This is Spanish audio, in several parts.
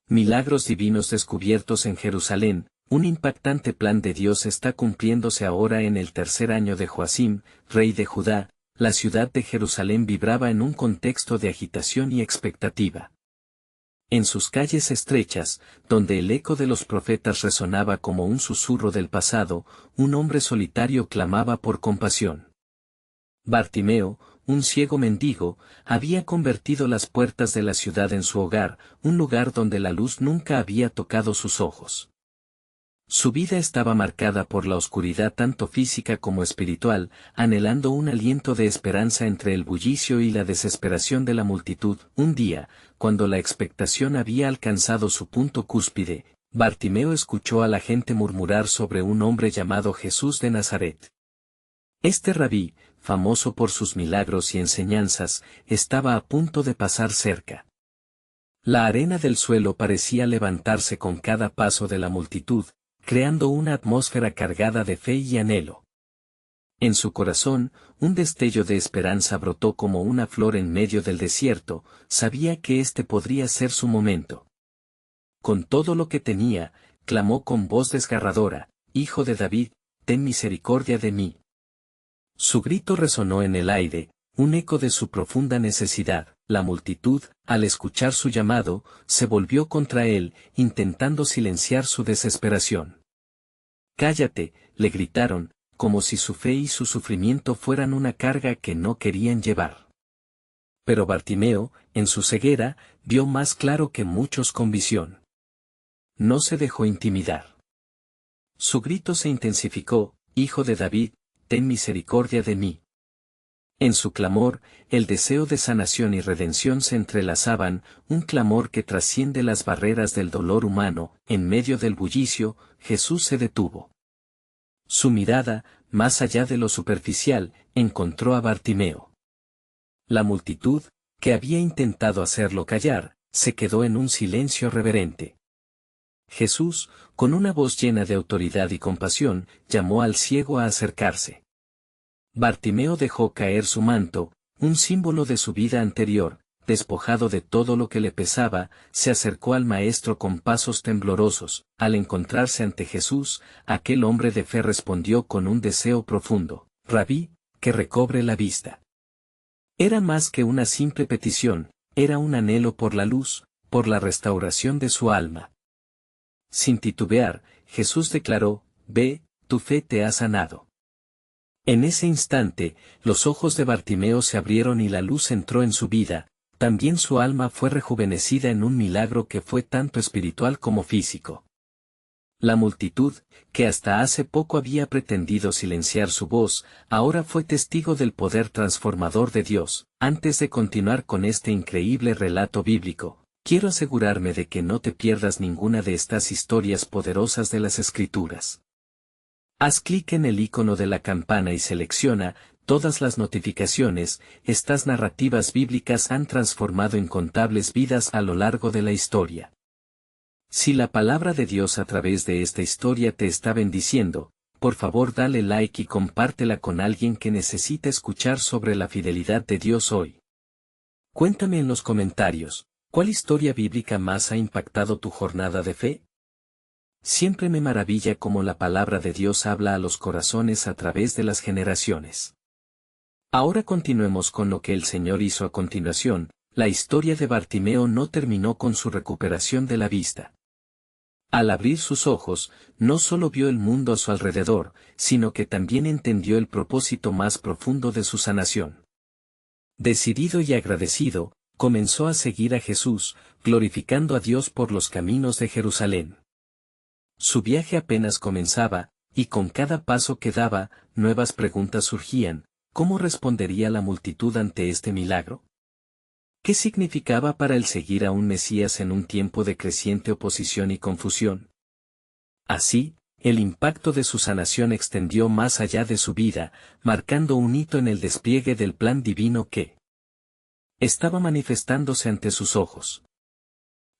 Milagros divinos descubiertos en Jerusalén. Un impactante plan de Dios está cumpliéndose ahora en el tercer año de Joacim, rey de Judá. La ciudad de Jerusalén vibraba en un contexto de agitación y expectativa. En sus calles estrechas, donde el eco de los profetas resonaba como un susurro del pasado, un hombre solitario clamaba por compasión. Bartimeo, un ciego mendigo, había convertido las puertas de la ciudad en su hogar, un lugar donde la luz nunca había tocado sus ojos. Su vida estaba marcada por la oscuridad tanto física como espiritual, anhelando un aliento de esperanza entre el bullicio y la desesperación de la multitud. Un día, cuando la expectación había alcanzado su punto cúspide, Bartimeo escuchó a la gente murmurar sobre un hombre llamado Jesús de Nazaret. Este rabí, famoso por sus milagros y enseñanzas, estaba a punto de pasar cerca. La arena del suelo parecía levantarse con cada paso de la multitud, creando una atmósfera cargada de fe y anhelo. En su corazón, un destello de esperanza brotó como una flor en medio del desierto. Sabía que este podría ser su momento. Con todo lo que tenía, clamó con voz desgarradora: «Hijo de David, ten misericordia de mí». Su grito resonó en el aire, un eco de su profunda necesidad. La multitud, al escuchar su llamado, se volvió contra él, intentando silenciar su desesperación. «Cállate», le gritaron, como si su fe y su sufrimiento fueran una carga que no querían llevar. Pero Bartimeo, en su ceguera, vio más claro que muchos con visión. No se dejó intimidar. Su grito se intensificó: «Hijo de David, ten misericordia de mí». En su clamor, el deseo de sanación y redención se entrelazaban, un clamor que trasciende las barreras del dolor humano. En medio del bullicio, Jesús se detuvo. Su mirada, más allá de lo superficial, encontró a Bartimeo. La multitud, que había intentado hacerlo callar, se quedó en un silencio reverente. Jesús, con una voz llena de autoridad y compasión, llamó al ciego a acercarse. Bartimeo dejó caer su manto, un símbolo de su vida anterior. Despojado de todo lo que le pesaba, se acercó al maestro con pasos temblorosos. Al encontrarse ante Jesús, aquel hombre de fe respondió con un deseo profundo: «Rabí, que recobre la vista». Era más que una simple petición, era un anhelo por la luz, por la restauración de su alma. Sin titubear, Jesús declaró: «Ve, tu fe te ha sanado». En ese instante, los ojos de Bartimeo se abrieron y la luz entró en su vida. También su alma fue rejuvenecida en un milagro que fue tanto espiritual como físico. La multitud, que hasta hace poco había pretendido silenciar su voz, ahora fue testigo del poder transformador de Dios. Antes de continuar con este increíble relato bíblico, quiero asegurarme de que no te pierdas ninguna de estas historias poderosas de las Escrituras. Haz clic en el icono de la campana y selecciona todas las notificaciones. Estas narrativas bíblicas han transformado incontables vidas a lo largo de la historia. Si la palabra de Dios a través de esta historia te está bendiciendo, por favor dale like y compártela con alguien que necesita escuchar sobre la fidelidad de Dios hoy. Cuéntame en los comentarios, ¿cuál historia bíblica más ha impactado tu jornada de fe? Siempre me maravilla cómo la palabra de Dios habla a los corazones a través de las generaciones. Ahora continuemos con lo que el Señor hizo a continuación. La historia de Bartimeo no terminó con su recuperación de la vista. Al abrir sus ojos, no solo vio el mundo a su alrededor, sino que también entendió el propósito más profundo de su sanación. Decidido y agradecido, comenzó a seguir a Jesús, glorificando a Dios por los caminos de Jerusalén. Su viaje apenas comenzaba, y con cada paso que daba, nuevas preguntas surgían. ¿Cómo respondería la multitud ante este milagro? ¿Qué significaba para él seguir a un Mesías en un tiempo de creciente oposición y confusión? Así, el impacto de su sanación extendió más allá de su vida, marcando un hito en el despliegue del plan divino que estaba manifestándose ante sus ojos.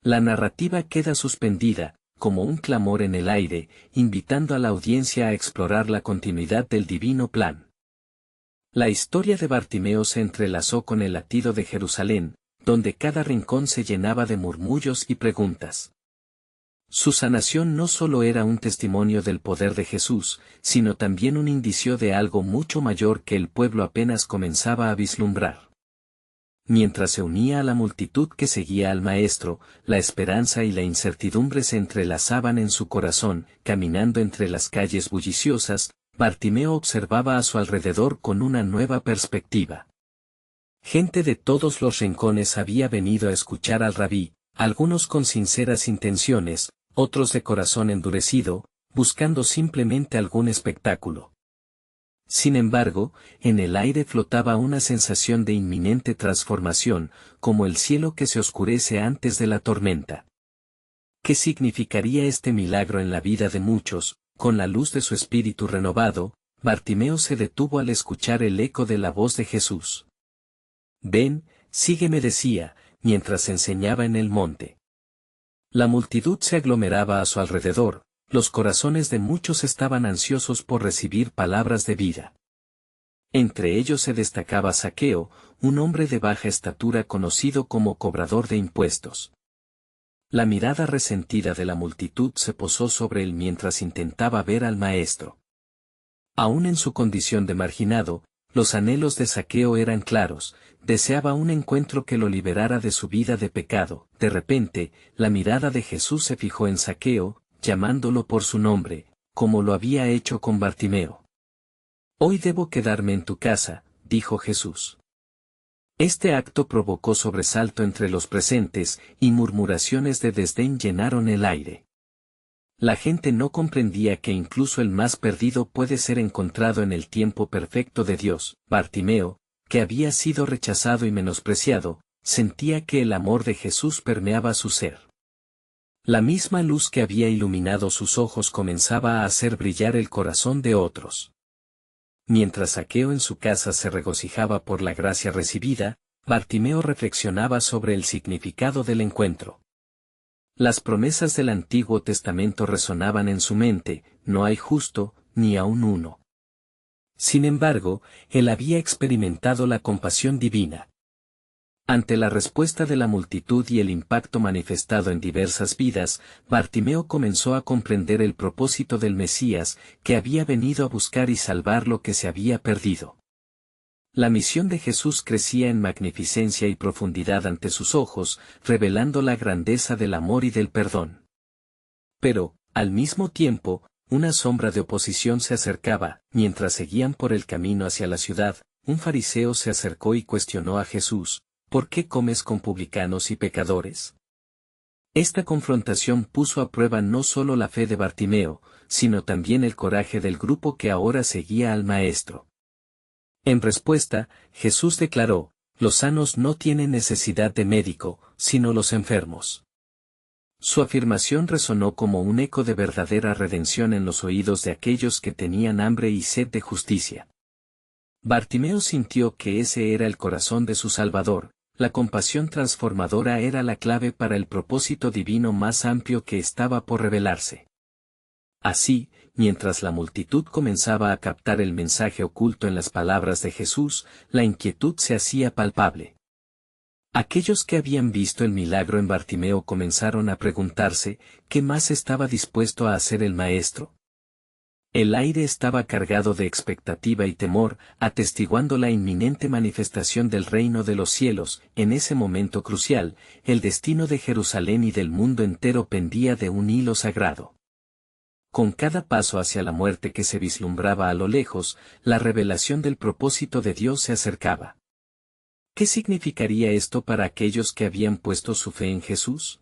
La narrativa queda suspendida, como un clamor en el aire, invitando a la audiencia a explorar la continuidad del divino plan. La historia de Bartimeo se entrelazó con el latido de Jerusalén, donde cada rincón se llenaba de murmullos y preguntas. Su sanación no solo era un testimonio del poder de Jesús, sino también un indicio de algo mucho mayor que el pueblo apenas comenzaba a vislumbrar. Mientras se unía a la multitud que seguía al Maestro, la esperanza y la incertidumbre se entrelazaban en su corazón. Caminando entre las calles bulliciosas, Bartimeo observaba a su alrededor con una nueva perspectiva. Gente de todos los rincones había venido a escuchar al rabí, algunos con sinceras intenciones, otros de corazón endurecido, buscando simplemente algún espectáculo. Sin embargo, en el aire flotaba una sensación de inminente transformación, como el cielo que se oscurece antes de la tormenta. ¿Qué significaría este milagro en la vida de muchos? Con la luz de su espíritu renovado, Bartimeo se detuvo al escuchar el eco de la voz de Jesús. «Ven, sígueme», decía, mientras enseñaba en el monte. La multitud se aglomeraba a su alrededor, los corazones de muchos estaban ansiosos por recibir palabras de vida. Entre ellos se destacaba Zaqueo, un hombre de baja estatura conocido como cobrador de impuestos. La mirada resentida de la multitud se posó sobre él mientras intentaba ver al Maestro. Aún en su condición de marginado, los anhelos de Zaqueo eran claros, deseaba un encuentro que lo liberara de su vida de pecado. De repente, la mirada de Jesús se fijó en Zaqueo, llamándolo por su nombre, como lo había hecho con Bartimeo. «Hoy debo quedarme en tu casa», dijo Jesús. Este acto provocó sobresalto entre los presentes, y murmuraciones de desdén llenaron el aire. La gente no comprendía que incluso el más perdido puede ser encontrado en el tiempo perfecto de Dios. Bartimeo, que había sido rechazado y menospreciado, sentía que el amor de Jesús permeaba su ser. La misma luz que había iluminado sus ojos comenzaba a hacer brillar el corazón de otros. Mientras Zaqueo en su casa se regocijaba por la gracia recibida, Bartimeo reflexionaba sobre el significado del encuentro. Las promesas del Antiguo Testamento resonaban en su mente: no hay justo, ni aun uno. Sin embargo, él había experimentado la compasión divina. Ante la respuesta de la multitud y el impacto manifestado en diversas vidas, Bartimeo comenzó a comprender el propósito del Mesías, que había venido a buscar y salvar lo que se había perdido. La misión de Jesús crecía en magnificencia y profundidad ante sus ojos, revelando la grandeza del amor y del perdón. Pero, al mismo tiempo, una sombra de oposición se acercaba. Mientras seguían por el camino hacia la ciudad, un fariseo se acercó y cuestionó a Jesús: «¿Por qué comes con publicanos y pecadores?». Esta confrontación puso a prueba no solo la fe de Bartimeo, sino también el coraje del grupo que ahora seguía al Maestro. En respuesta, Jesús declaró: «Los sanos no tienen necesidad de médico, sino los enfermos». Su afirmación resonó como un eco de verdadera redención en los oídos de aquellos que tenían hambre y sed de justicia. Bartimeo sintió que ese era el corazón de su Salvador. La compasión transformadora era la clave para el propósito divino más amplio que estaba por revelarse. Así, mientras la multitud comenzaba a captar el mensaje oculto en las palabras de Jesús, la inquietud se hacía palpable. Aquellos que habían visto el milagro en Bartimeo comenzaron a preguntarse: ¿qué más estaba dispuesto a hacer el Maestro? El aire estaba cargado de expectativa y temor, atestiguando la inminente manifestación del reino de los cielos. En ese momento crucial, el destino de Jerusalén y del mundo entero pendía de un hilo sagrado. Con cada paso hacia la muerte que se vislumbraba a lo lejos, la revelación del propósito de Dios se acercaba. ¿Qué significaría esto para aquellos que habían puesto su fe en Jesús?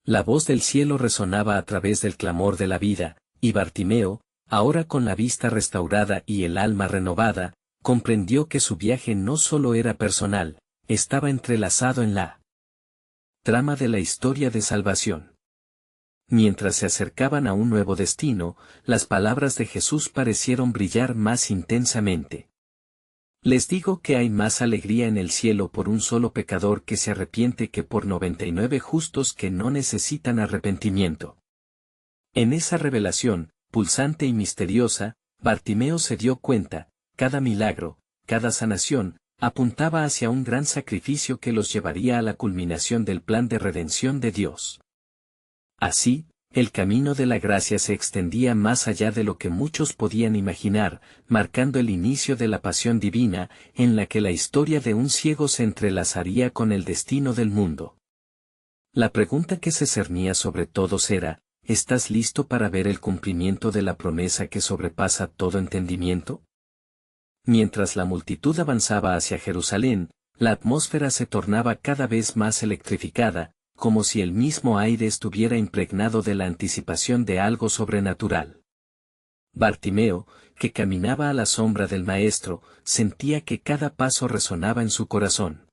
La voz del cielo resonaba a través del clamor de la vida, y Bartimeo, ahora con la vista restaurada y el alma renovada, comprendió que su viaje no solo era personal, estaba entrelazado en la trama de la historia de salvación. Mientras se acercaban a un nuevo destino, las palabras de Jesús parecieron brillar más intensamente. Les digo que hay más alegría en el cielo por un solo pecador que se arrepiente que por 99 justos que no necesitan arrepentimiento. En esa revelación, pulsante y misteriosa, Bartimeo se dio cuenta: cada milagro, cada sanación, apuntaba hacia un gran sacrificio que los llevaría a la culminación del plan de redención de Dios. Así, el camino de la gracia se extendía más allá de lo que muchos podían imaginar, marcando el inicio de la pasión divina, en la que la historia de un ciego se entrelazaría con el destino del mundo. La pregunta que se cernía sobre todos era, ¿estás listo para ver el cumplimiento de la promesa que sobrepasa todo entendimiento? Mientras la multitud avanzaba hacia Jerusalén, la atmósfera se tornaba cada vez más electrificada, como si el mismo aire estuviera impregnado de la anticipación de algo sobrenatural. Bartimeo, que caminaba a la sombra del Maestro, sentía que cada paso resonaba en su corazón.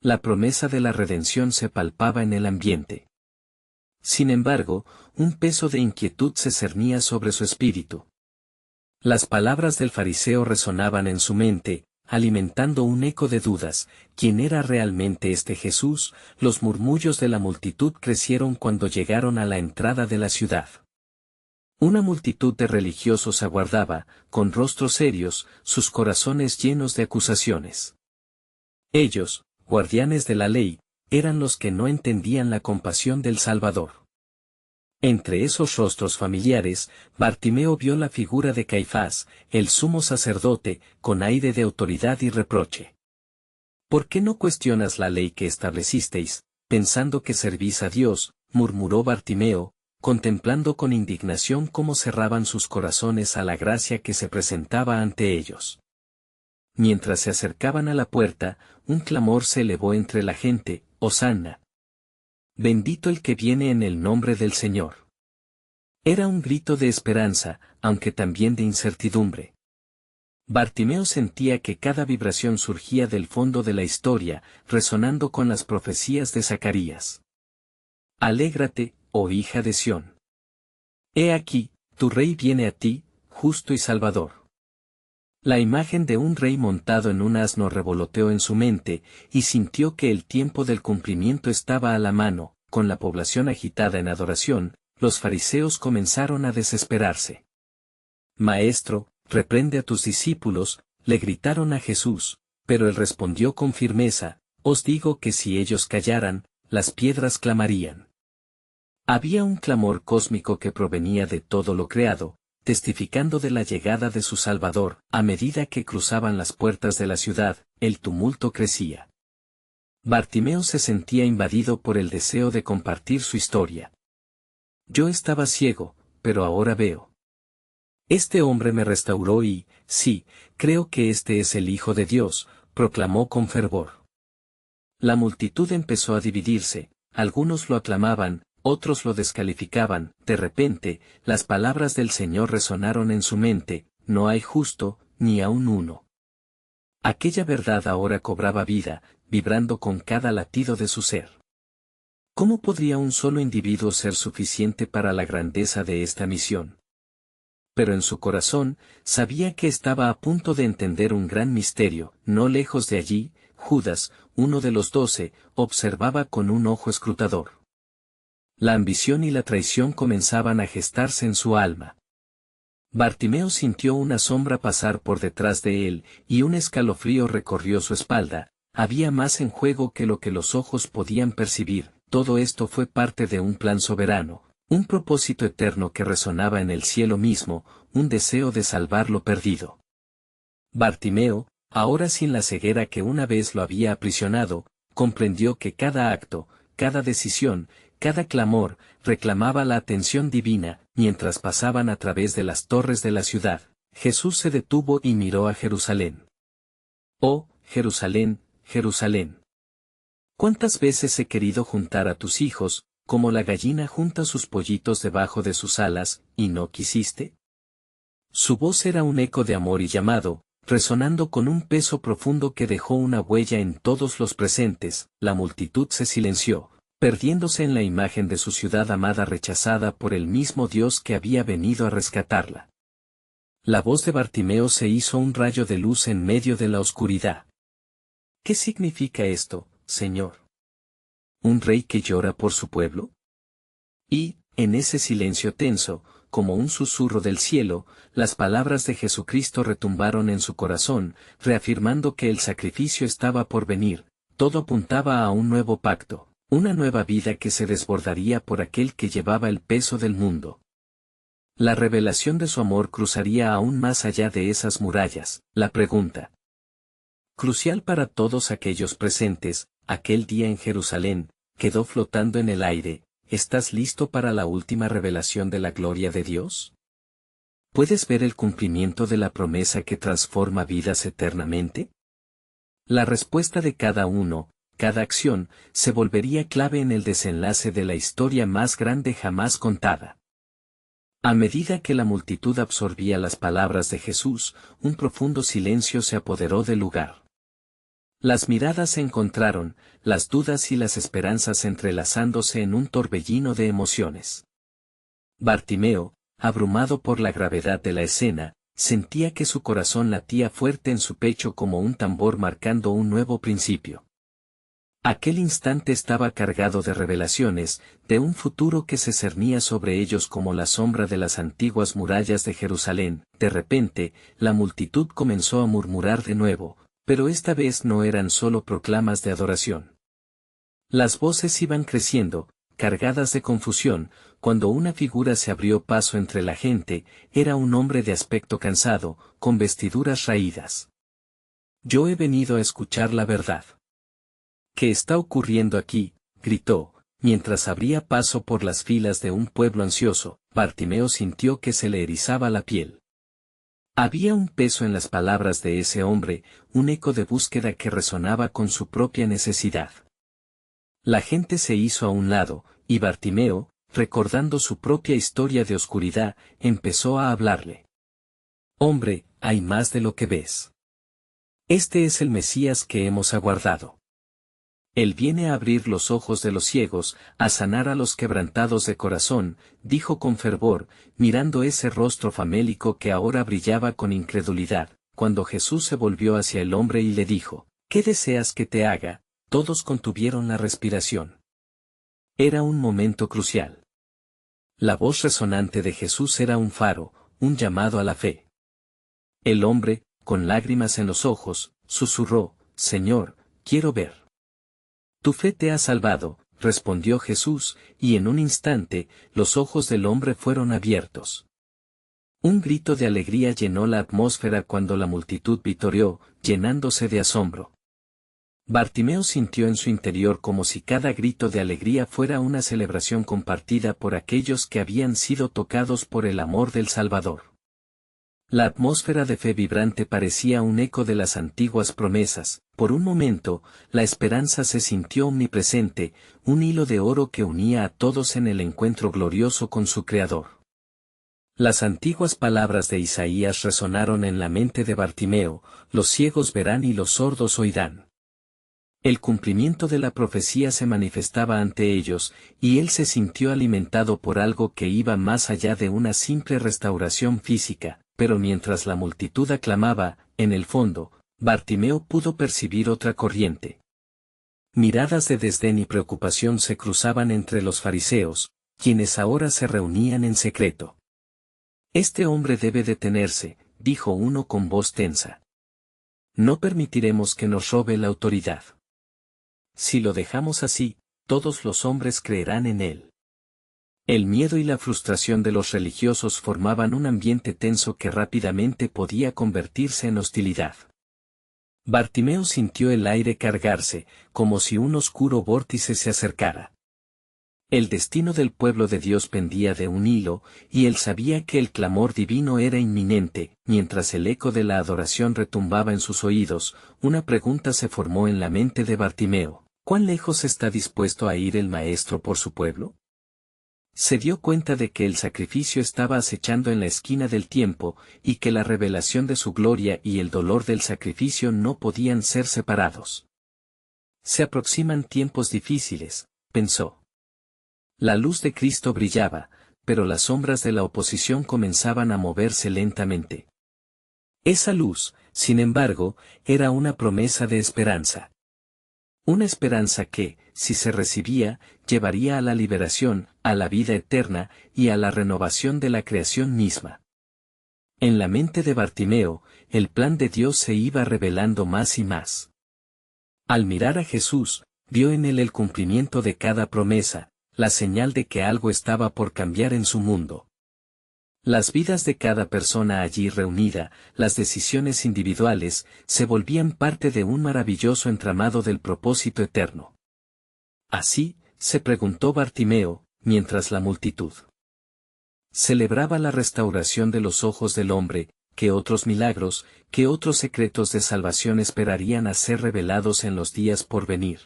La promesa de la redención se palpaba en el ambiente. Sin embargo, un peso de inquietud se cernía sobre su espíritu. Las palabras del fariseo resonaban en su mente, alimentando un eco de dudas. ¿Quién era realmente este Jesús? Los murmullos de la multitud crecieron cuando llegaron a la entrada de la ciudad. Una multitud de religiosos aguardaba, con rostros serios, sus corazones llenos de acusaciones. Ellos, guardianes de la ley, eran los que no entendían la compasión del Salvador. Entre esos rostros familiares, Bartimeo vio la figura de Caifás, el sumo sacerdote, con aire de autoridad y reproche. ¿Por qué no cuestionas la ley que establecisteis, pensando que servís a Dios? Murmuró Bartimeo, contemplando con indignación cómo cerraban sus corazones a la gracia que se presentaba ante ellos. Mientras se acercaban a la puerta, un clamor se elevó entre la gente: «Hosanna. Bendito el que viene en el nombre del Señor». Era un grito de esperanza, aunque también de incertidumbre. Bartimeo sentía que cada vibración surgía del fondo de la historia, resonando con las profecías de Zacarías. «Alégrate, oh hija de Sión. He aquí, tu rey viene a ti, justo y salvador». La imagen de un rey montado en un asno revoloteó en su mente, y sintió que el tiempo del cumplimiento estaba a la mano. Con la población agitada en adoración, los fariseos comenzaron a desesperarse. «Maestro, reprende a tus discípulos», le gritaron a Jesús, pero él respondió con firmeza: «Os digo que si ellos callaran, las piedras clamarían». Había un clamor cósmico que provenía de todo lo creado, testificando de la llegada de su Salvador. A medida que cruzaban las puertas de la ciudad, el tumulto crecía. Bartimeo se sentía invadido por el deseo de compartir su historia. «Yo estaba ciego, pero ahora veo. Este hombre me restauró y, sí, creo que este es el Hijo de Dios», proclamó con fervor. La multitud empezó a dividirse, algunos lo aclamaban, otros lo descalificaban. De repente, las palabras del Señor resonaron en su mente: «No hay justo, ni aun uno». Aquella verdad ahora cobraba vida, vibrando con cada latido de su ser. ¿Cómo podría un solo individuo ser suficiente para la grandeza de esta misión? Pero en su corazón, sabía que estaba a punto de entender un gran misterio. No lejos de allí, Judas, uno de los 12, observaba con un ojo escrutador. La ambición y la traición comenzaban a gestarse en su alma. Bartimeo sintió una sombra pasar por detrás de él, y un escalofrío recorrió su espalda. Había más en juego que lo que los ojos podían percibir. Todo esto fue parte de un plan soberano, un propósito eterno que resonaba en el cielo mismo, un deseo de salvar lo perdido. Bartimeo, ahora sin la ceguera que una vez lo había aprisionado, comprendió que cada acto, cada decisión, cada clamor, reclamaba la atención divina. Mientras pasaban a través de las torres de la ciudad, Jesús se detuvo y miró a Jerusalén. «Oh, Jerusalén, Jerusalén. ¿Cuántas veces he querido juntar a tus hijos, como la gallina junta sus pollitos debajo de sus alas, y no quisiste?» Su voz era un eco de amor y llamado, resonando con un peso profundo que dejó una huella en todos los presentes. La multitud se silenció, perdiéndose en la imagen de su ciudad amada rechazada por el mismo Dios que había venido a rescatarla. La voz de Bartimeo se hizo un rayo de luz en medio de la oscuridad. «¿Qué significa esto, Señor? ¿Un rey que llora por su pueblo?» Y, en ese silencio tenso, como un susurro del cielo, las palabras de Jesucristo retumbaron en su corazón, reafirmando que el sacrificio estaba por venir. Todo apuntaba a un nuevo pacto. Una nueva vida que se desbordaría por aquel que llevaba el peso del mundo. La revelación de su amor cruzaría aún más allá de esas murallas. La pregunta, crucial para todos aquellos presentes, aquel día en Jerusalén, quedó flotando en el aire: ¿estás listo para la última revelación de la gloria de Dios? ¿Puedes ver el cumplimiento de la promesa que transforma vidas eternamente? La respuesta de cada uno, cada acción, se volvería clave en el desenlace de la historia más grande jamás contada. A medida que la multitud absorbía las palabras de Jesús, un profundo silencio se apoderó del lugar. Las miradas se encontraron, las dudas y las esperanzas entrelazándose en un torbellino de emociones. Bartimeo, abrumado por la gravedad de la escena, sentía que su corazón latía fuerte en su pecho como un tambor marcando un nuevo principio. Aquel instante estaba cargado de revelaciones, de un futuro que se cernía sobre ellos como la sombra de las antiguas murallas de Jerusalén. De repente, la multitud comenzó a murmurar de nuevo, pero esta vez no eran solo proclamas de adoración. Las voces iban creciendo, cargadas de confusión, cuando una figura se abrió paso entre la gente. Era un hombre de aspecto cansado, con vestiduras raídas. «Yo he venido a escuchar la verdad». «¿Qué está ocurriendo aquí?», gritó, mientras abría paso por las filas de un pueblo ansioso. Bartimeo sintió que se le erizaba la piel. Había un peso en las palabras de ese hombre, un eco de búsqueda que resonaba con su propia necesidad. La gente se hizo a un lado, y Bartimeo, recordando su propia historia de oscuridad, empezó a hablarle. «Hombre, hay más de lo que ves. Este es el Mesías que hemos aguardado. Él viene a abrir los ojos de los ciegos, a sanar a los quebrantados de corazón», dijo con fervor, mirando ese rostro famélico que ahora brillaba con incredulidad. Cuando Jesús se volvió hacia el hombre y le dijo: «¿Qué deseas que te haga?», todos contuvieron la respiración. Era un momento crucial. La voz resonante de Jesús era un faro, un llamado a la fe. El hombre, con lágrimas en los ojos, susurró: «Señor, quiero ver». «Tu fe te ha salvado», respondió Jesús, y en un instante, los ojos del hombre fueron abiertos. Un grito de alegría llenó la atmósfera cuando la multitud vitoreó, llenándose de asombro. Bartimeo sintió en su interior como si cada grito de alegría fuera una celebración compartida por aquellos que habían sido tocados por el amor del Salvador. La atmósfera de fe vibrante parecía un eco de las antiguas promesas. Por un momento, la esperanza se sintió omnipresente, un hilo de oro que unía a todos en el encuentro glorioso con su Creador. Las antiguas palabras de Isaías resonaron en la mente de Bartimeo: «Los ciegos verán y los sordos oirán». El cumplimiento de la profecía se manifestaba ante ellos, y él se sintió alimentado por algo que iba más allá de una simple restauración física. Pero mientras la multitud aclamaba, en el fondo, Bartimeo pudo percibir otra corriente. Miradas de desdén y preocupación se cruzaban entre los fariseos, quienes ahora se reunían en secreto. «Este hombre debe detenerse», dijo uno con voz tensa. «No permitiremos que nos robe la autoridad. Si lo dejamos así, todos los hombres creerán en él». El miedo y la frustración de los religiosos formaban un ambiente tenso que rápidamente podía convertirse en hostilidad. Bartimeo sintió el aire cargarse, como si un oscuro vórtice se acercara. El destino del pueblo de Dios pendía de un hilo, y él sabía que el clamor divino era inminente. Mientras el eco de la adoración retumbaba en sus oídos, una pregunta se formó en la mente de Bartimeo: ¿cuán lejos está dispuesto a ir el Maestro por su pueblo? Se dio cuenta de que el sacrificio estaba acechando en la esquina del tiempo, y que la revelación de su gloria y el dolor del sacrificio no podían ser separados. Se aproximan tiempos difíciles, pensó. La luz de Cristo brillaba, pero las sombras de la oposición comenzaban a moverse lentamente. Esa luz, sin embargo, era una promesa de esperanza. Una esperanza que, si se recibía, llevaría a la liberación, a la vida eterna, y a la renovación de la creación misma. En la mente de Bartimeo, el plan de Dios se iba revelando más y más. Al mirar a Jesús, vio en él el cumplimiento de cada promesa, la señal de que algo estaba por cambiar en su mundo. Las vidas de cada persona allí reunida, las decisiones individuales, se volvían parte de un maravilloso entramado del propósito eterno. Así, se preguntó Bartimeo, mientras la multitud celebraba la restauración de los ojos del hombre, ¿qué otros milagros, qué otros secretos de salvación esperarían a ser revelados en los días por venir?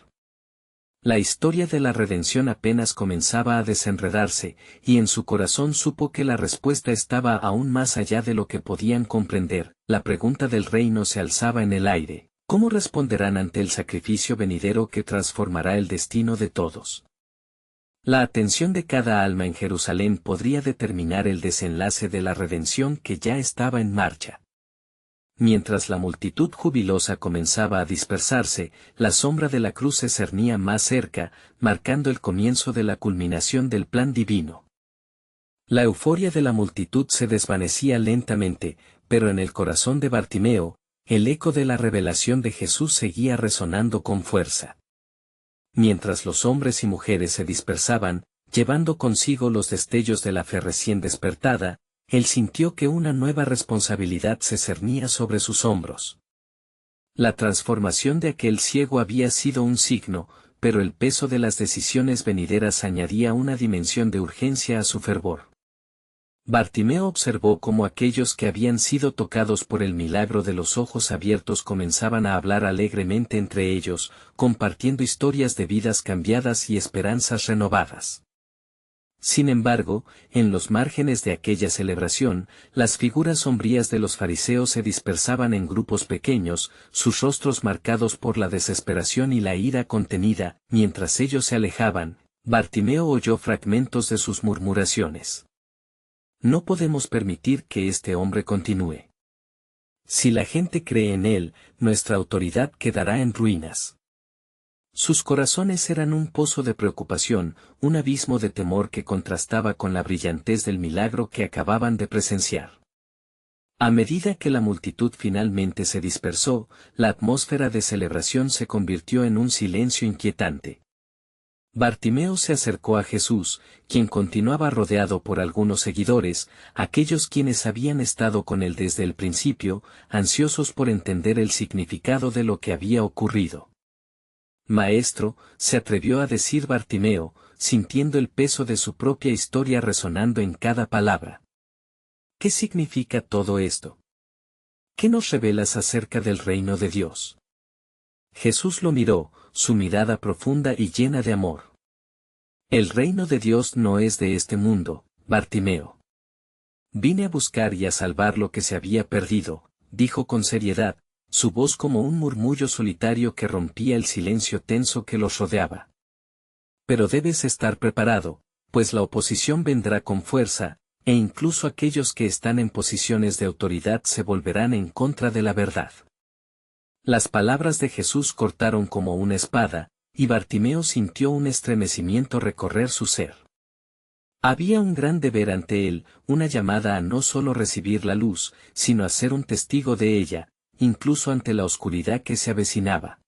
La historia de la redención apenas comenzaba a desenredarse, y en su corazón supo que la respuesta estaba aún más allá de lo que podían comprender. La pregunta del reino se alzaba en el aire: ¿cómo responderán ante el sacrificio venidero que transformará el destino de todos? La atención de cada alma en Jerusalén podría determinar el desenlace de la redención que ya estaba en marcha. Mientras la multitud jubilosa comenzaba a dispersarse, la sombra de la cruz se cernía más cerca, marcando el comienzo de la culminación del plan divino. La euforia de la multitud se desvanecía lentamente, pero en el corazón de Bartimeo, el eco de la revelación de Jesús seguía resonando con fuerza. Mientras los hombres y mujeres se dispersaban, llevando consigo los destellos de la fe recién despertada, él sintió que una nueva responsabilidad se cernía sobre sus hombros. La transformación de aquel ciego había sido un signo, pero el peso de las decisiones venideras añadía una dimensión de urgencia a su fervor. Bartimeo observó cómo aquellos que habían sido tocados por el milagro de los ojos abiertos comenzaban a hablar alegremente entre ellos, compartiendo historias de vidas cambiadas y esperanzas renovadas. Sin embargo, en los márgenes de aquella celebración, las figuras sombrías de los fariseos se dispersaban en grupos pequeños, sus rostros marcados por la desesperación y la ira contenida. Mientras ellos se alejaban, Bartimeo oyó fragmentos de sus murmuraciones. No podemos permitir que este hombre continúe. Si la gente cree en él, nuestra autoridad quedará en ruinas. Sus corazones eran un pozo de preocupación, un abismo de temor que contrastaba con la brillantez del milagro que acababan de presenciar. A medida que la multitud finalmente se dispersó, la atmósfera de celebración se convirtió en un silencio inquietante. Bartimeo se acercó a Jesús, quien continuaba rodeado por algunos seguidores, aquellos quienes habían estado con él desde el principio, ansiosos por entender el significado de lo que había ocurrido. «Maestro», se atrevió a decir Bartimeo, sintiendo el peso de su propia historia resonando en cada palabra. «¿Qué significa todo esto? ¿Qué nos revelas acerca del reino de Dios?» Jesús lo miró, su mirada profunda y llena de amor. «El reino de Dios no es de este mundo, Bartimeo. Vine a buscar y a salvar lo que se había perdido», dijo con seriedad, su voz como un murmullo solitario que rompía el silencio tenso que los rodeaba. «Pero debes estar preparado, pues la oposición vendrá con fuerza, e incluso aquellos que están en posiciones de autoridad se volverán en contra de la verdad». Las palabras de Jesús cortaron como una espada, y Bartimeo sintió un estremecimiento recorrer su ser. Había un gran deber ante él, una llamada a no solo recibir la luz, sino a ser un testigo de ella, incluso ante la oscuridad que se avecinaba.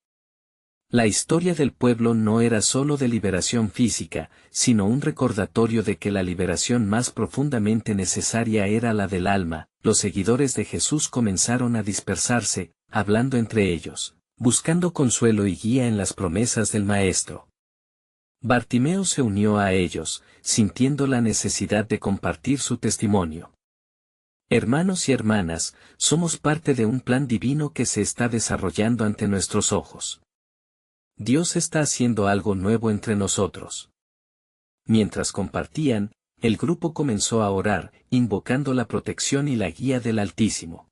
La historia del pueblo no era solo de liberación física, sino un recordatorio de que la liberación más profundamente necesaria era la del alma. Los seguidores de Jesús comenzaron a dispersarse, hablando entre ellos, buscando consuelo y guía en las promesas del Maestro. Bartimeo se unió a ellos, sintiendo la necesidad de compartir su testimonio. Hermanos y hermanas, somos parte de un plan divino que se está desarrollando ante nuestros ojos. Dios está haciendo algo nuevo entre nosotros. Mientras compartían, el grupo comenzó a orar, invocando la protección y la guía del Altísimo.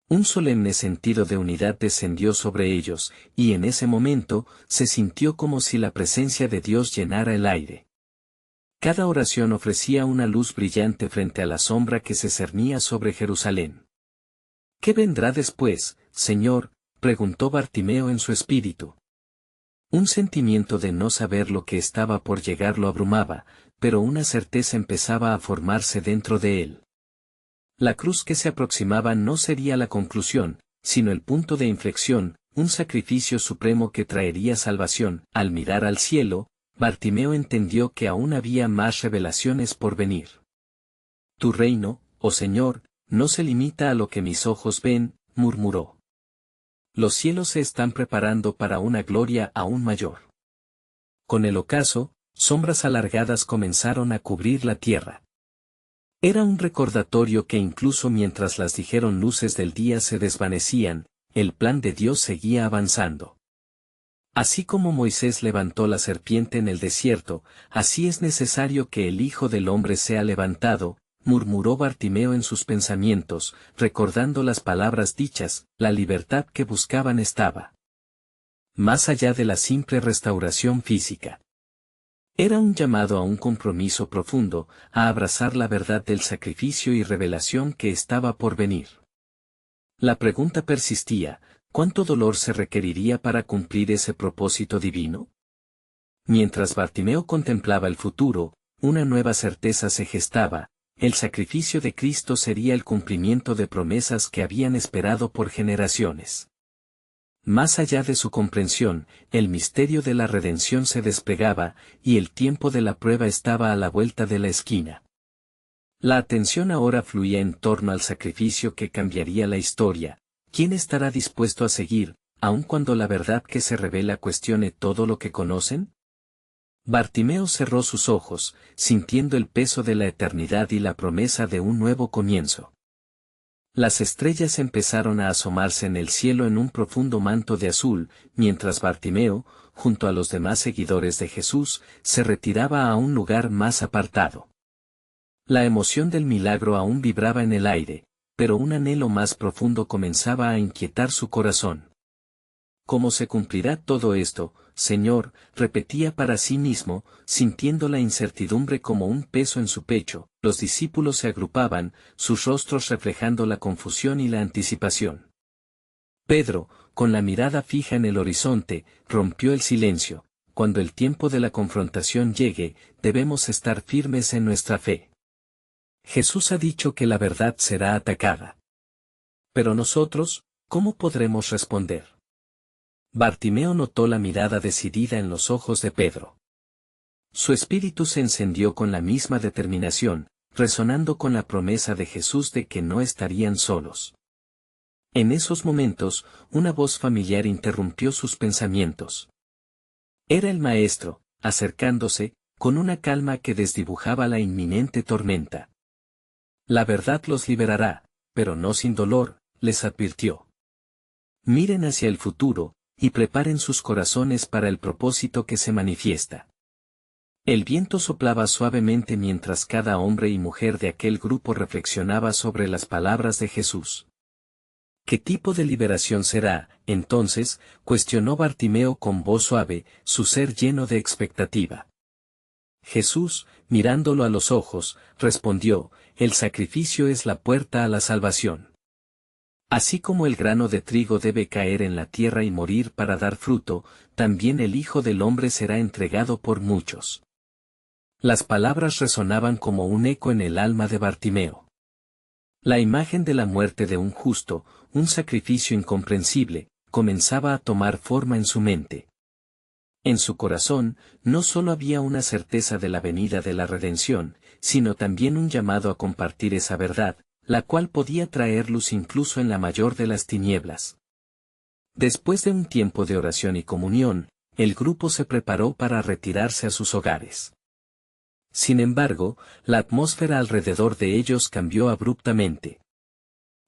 Un solemne sentido de unidad descendió sobre ellos, y en ese momento, se sintió como si la presencia de Dios llenara el aire. Cada oración ofrecía una luz brillante frente a la sombra que se cernía sobre Jerusalén. «¿Qué vendrá después, Señor?», preguntó Bartimeo en su espíritu. Un sentimiento de no saber lo que estaba por llegar lo abrumaba, pero una certeza empezaba a formarse dentro de él. La cruz que se aproximaba no sería la conclusión, sino el punto de inflexión, un sacrificio supremo que traería salvación. Al mirar al cielo, Bartimeo entendió que aún había más revelaciones por venir. Tu reino, oh Señor, no se limita a lo que mis ojos ven, murmuró. Los cielos se están preparando para una gloria aún mayor. Con el ocaso, sombras alargadas comenzaron a cubrir la tierra. Era un recordatorio que incluso mientras las dijeron luces del día se desvanecían, el plan de Dios seguía avanzando. Así como Moisés levantó la serpiente en el desierto, así es necesario que el Hijo del Hombre sea levantado, murmuró Bartimeo en sus pensamientos, recordando las palabras dichas, la libertad que buscaban estaba más allá de la simple restauración física. Era un llamado a un compromiso profundo, a abrazar la verdad del sacrificio y revelación que estaba por venir. La pregunta persistía, ¿cuánto dolor se requeriría para cumplir ese propósito divino? Mientras Bartimeo contemplaba el futuro, una nueva certeza se gestaba, el sacrificio de Cristo sería el cumplimiento de promesas que habían esperado por generaciones. Más allá de su comprensión, el misterio de la redención se desplegaba, y el tiempo de la prueba estaba a la vuelta de la esquina. La atención ahora fluía en torno al sacrificio que cambiaría la historia. ¿Quién estará dispuesto a seguir, aun cuando la verdad que se revela cuestione todo lo que conocen? Bartimeo cerró sus ojos, sintiendo el peso de la eternidad y la promesa de un nuevo comienzo. Las estrellas empezaron a asomarse en el cielo en un profundo manto de azul, mientras Bartimeo, junto a los demás seguidores de Jesús, se retiraba a un lugar más apartado. La emoción del milagro aún vibraba en el aire, pero un anhelo más profundo comenzaba a inquietar su corazón. ¿Cómo se cumplirá todo esto, Señor?, repetía para sí mismo, sintiendo la incertidumbre como un peso en su pecho. Los discípulos se agrupaban, sus rostros reflejando la confusión y la anticipación. Pedro, con la mirada fija en el horizonte, rompió el silencio. Cuando el tiempo de la confrontación llegue, debemos estar firmes en nuestra fe. Jesús ha dicho que la verdad será atacada. Pero nosotros, ¿cómo podremos responder? Bartimeo notó la mirada decidida en los ojos de Pedro. Su espíritu se encendió con la misma determinación, resonando con la promesa de Jesús de que no estarían solos. En esos momentos, una voz familiar interrumpió sus pensamientos. Era el maestro, acercándose, con una calma que desdibujaba la inminente tormenta. La verdad los liberará, pero no sin dolor, les advirtió. Miren hacia el futuro, y preparen sus corazones para el propósito que se manifiesta. El viento soplaba suavemente mientras cada hombre y mujer de aquel grupo reflexionaba sobre las palabras de Jesús. ¿Qué tipo de liberación será, entonces?, cuestionó Bartimeo con voz suave, su ser lleno de expectativa. Jesús, mirándolo a los ojos, respondió, el sacrificio es la puerta a la salvación. Así como el grano de trigo debe caer en la tierra y morir para dar fruto, también el Hijo del Hombre será entregado por muchos. Las palabras resonaban como un eco en el alma de Bartimeo. La imagen de la muerte de un justo, un sacrificio incomprensible, comenzaba a tomar forma en su mente. En su corazón, no solo había una certeza de la venida de la redención, sino también un llamado a compartir esa verdad, la cual podía traer luz incluso en la mayor de las tinieblas. Después de un tiempo de oración y comunión, el grupo se preparó para retirarse a sus hogares. Sin embargo, la atmósfera alrededor de ellos cambió abruptamente.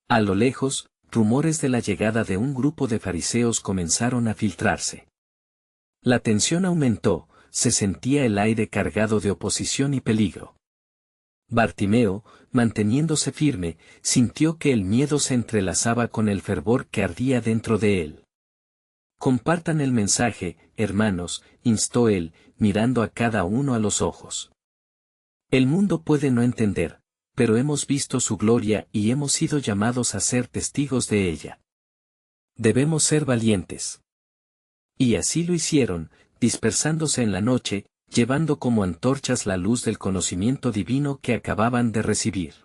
A lo lejos, rumores de la llegada de un grupo de fariseos comenzaron a filtrarse. La tensión aumentó, se sentía el aire cargado de oposición y peligro. Bartimeo, manteniéndose firme, sintió que el miedo se entrelazaba con el fervor que ardía dentro de él. Compartan el mensaje, hermanos, instó él, mirando a cada uno a los ojos. El mundo puede no entender, pero hemos visto su gloria y hemos sido llamados a ser testigos de ella. Debemos ser valientes. Y así lo hicieron, dispersándose en la noche, llevando como antorchas la luz del conocimiento divino que acababan de recibir.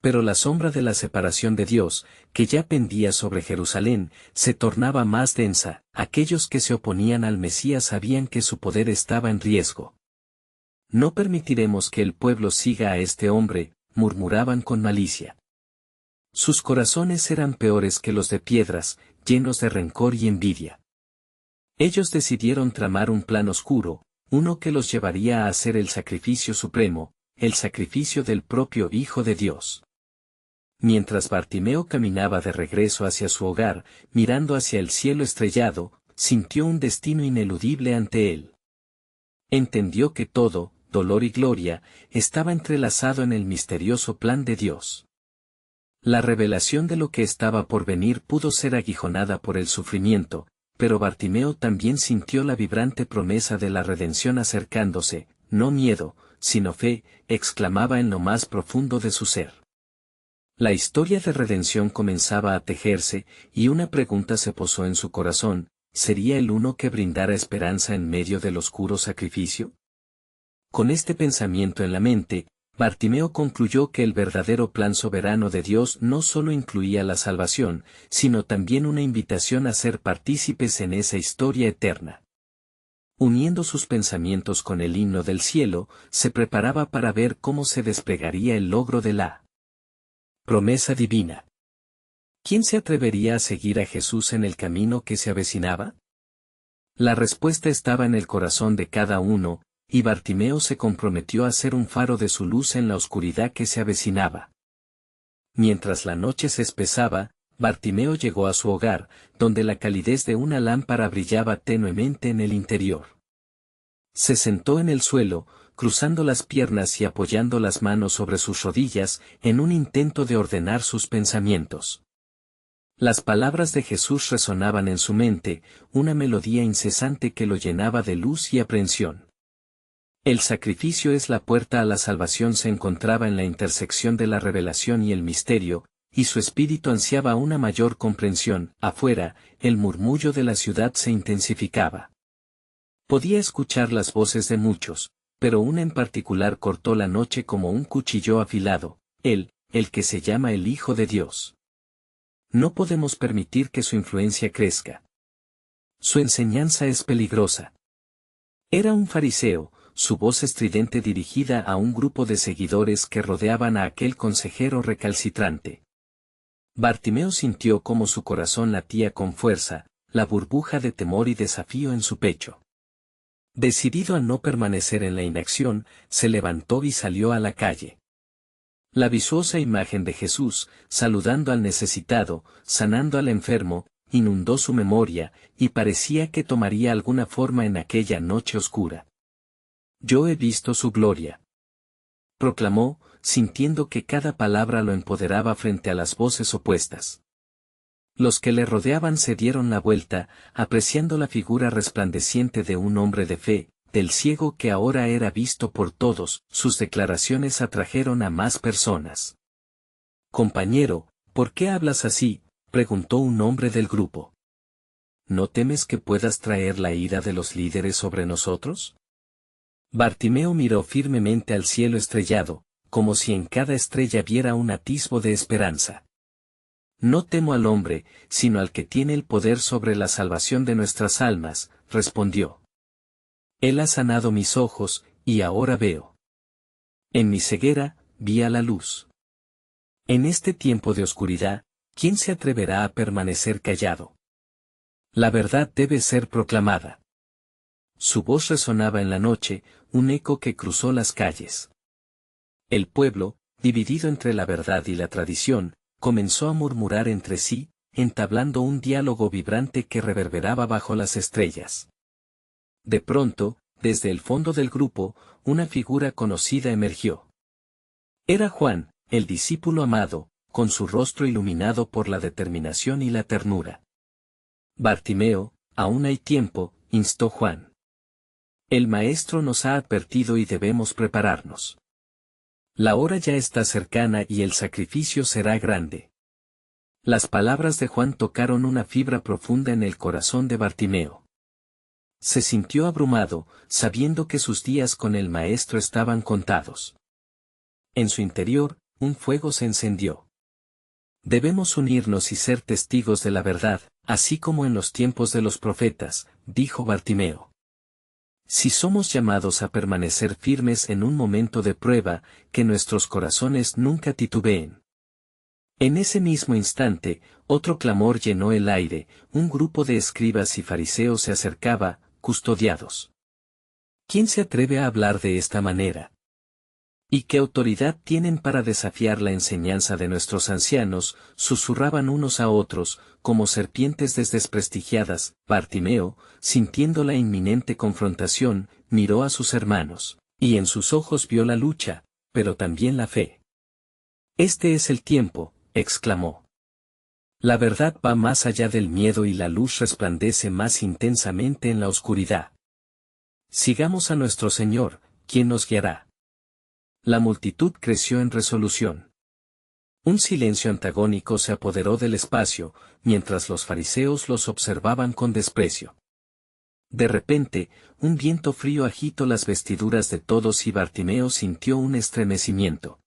Pero la sombra de la separación de Dios, que ya pendía sobre Jerusalén, se tornaba más densa. Aquellos que se oponían al Mesías sabían que su poder estaba en riesgo. No permitiremos que el pueblo siga a este hombre, murmuraban con malicia. Sus corazones eran peores que los de piedras, llenos de rencor y envidia. Ellos decidieron tramar un plan oscuro, uno que los llevaría a hacer el sacrificio supremo, el sacrificio del propio Hijo de Dios. Mientras Bartimeo caminaba de regreso hacia su hogar, mirando hacia el cielo estrellado, sintió un destino ineludible ante él. Entendió que todo, dolor y gloria, estaba entrelazado en el misterioso plan de Dios. La revelación de lo que estaba por venir pudo ser aguijonada por el sufrimiento, pero Bartimeo también sintió la vibrante promesa de la redención acercándose. No miedo, sino fe, exclamaba en lo más profundo de su ser. La historia de redención comenzaba a tejerse, y una pregunta se posó en su corazón: ¿sería él uno que brindara esperanza en medio del oscuro sacrificio? Con este pensamiento en la mente, Bartimeo concluyó que el verdadero plan soberano de Dios no solo incluía la salvación, sino también una invitación a ser partícipes en esa historia eterna. Uniendo sus pensamientos con el himno del cielo, se preparaba para ver cómo se desplegaría el logro de la promesa divina. ¿Quién se atrevería a seguir a Jesús en el camino que se avecinaba? La respuesta estaba en el corazón de cada uno, y Bartimeo se comprometió a ser un faro de su luz en la oscuridad que se avecinaba. Mientras la noche se espesaba, Bartimeo llegó a su hogar, donde la calidez de una lámpara brillaba tenuemente en el interior. Se sentó en el suelo, cruzando las piernas y apoyando las manos sobre sus rodillas, en un intento de ordenar sus pensamientos. Las palabras de Jesús resonaban en su mente, una melodía incesante que lo llenaba de luz y aprensión. El sacrificio es la puerta a la salvación. Se encontraba en la intersección de la revelación y el misterio, y su espíritu ansiaba una mayor comprensión. Afuera, el murmullo de la ciudad se intensificaba. Podía escuchar las voces de muchos, pero una en particular cortó la noche como un cuchillo afilado: él, el que se llama el Hijo de Dios. No podemos permitir que su influencia crezca. Su enseñanza es peligrosa. Era un fariseo, su voz estridente dirigida a un grupo de seguidores que rodeaban a aquel consejero recalcitrante. Bartimeo sintió cómo su corazón latía con fuerza, la burbuja de temor y desafío en su pecho. Decidido a no permanecer en la inacción, se levantó y salió a la calle. La visuosa imagen de Jesús, saludando al necesitado, sanando al enfermo, inundó su memoria, y parecía que tomaría alguna forma en aquella noche oscura. «Yo he visto su gloria», proclamó, sintiendo que cada palabra lo empoderaba frente a las voces opuestas. Los que le rodeaban se dieron la vuelta, apreciando la figura resplandeciente de un hombre de fe, del ciego que ahora era visto por todos. Sus declaraciones atrajeron a más personas. «Compañero, ¿por qué hablas así?», preguntó un hombre del grupo. «¿No temes que puedas traer la ira de los líderes sobre nosotros?». Bartimeo miró firmemente al cielo estrellado, como si en cada estrella viera un atisbo de esperanza. «No temo al hombre, sino al que tiene el poder sobre la salvación de nuestras almas», respondió. «Él ha sanado mis ojos, y ahora veo. En mi ceguera, vi a la luz». En este tiempo de oscuridad, ¿quién se atreverá a permanecer callado? La verdad debe ser proclamada. Su voz resonaba en la noche, un eco que cruzó las calles. El pueblo, dividido entre la verdad y la tradición, comenzó a murmurar entre sí, entablando un diálogo vibrante que reverberaba bajo las estrellas. De pronto, desde el fondo del grupo, una figura conocida emergió. Era Juan, el discípulo amado, con su rostro iluminado por la determinación y la ternura. «Bartimeo, aún hay tiempo», instó Juan. «El Maestro nos ha advertido y debemos prepararnos. La hora ya está cercana y el sacrificio será grande». Las palabras de Juan tocaron una fibra profunda en el corazón de Bartimeo. Se sintió abrumado, sabiendo que sus días con el Maestro estaban contados. En su interior, un fuego se encendió. Debemos unirnos y ser testigos de la verdad, así como en los tiempos de los profetas, dijo Bartimeo. Si somos llamados a permanecer firmes en un momento de prueba, que nuestros corazones nunca titubeen. En ese mismo instante, otro clamor llenó el aire, un grupo de escribas y fariseos se acercaba, custodiados. ¿Quién se atreve a hablar de esta manera? ¿Y qué autoridad tienen para desafiar la enseñanza de nuestros ancianos? Susurraban unos a otros, como serpientes desprestigiadas. Bartimeo, sintiendo la inminente confrontación, miró a sus hermanos, y en sus ojos vio la lucha, pero también la fe. Este es el tiempo, exclamó. La verdad va más allá del miedo y la luz resplandece más intensamente en la oscuridad. Sigamos a nuestro Señor, quien nos guiará. La multitud creció en resolución. Un silencio antagónico se apoderó del espacio, mientras los fariseos los observaban con desprecio. De repente, un viento frío agitó las vestiduras de todos y Bartimeo sintió un estremecimiento.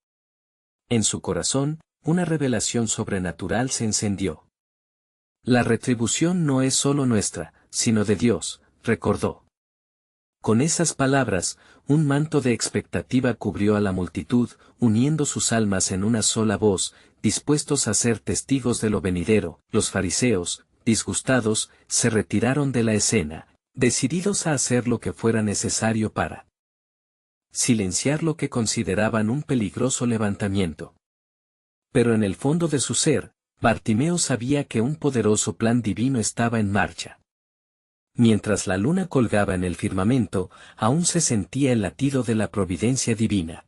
En su corazón, una revelación sobrenatural se encendió. La retribución no es solo nuestra, sino de Dios, recordó. Con esas palabras, un manto de expectativa cubrió a la multitud, uniendo sus almas en una sola voz, dispuestos a ser testigos de lo venidero. Los fariseos, disgustados, se retiraron de la escena, decididos a hacer lo que fuera necesario para silenciar lo que consideraban un peligroso levantamiento. Pero en el fondo de su ser, Bartimeo sabía que un poderoso plan divino estaba en marcha. Mientras la luna colgaba en el firmamento, aún se sentía el latido de la providencia divina.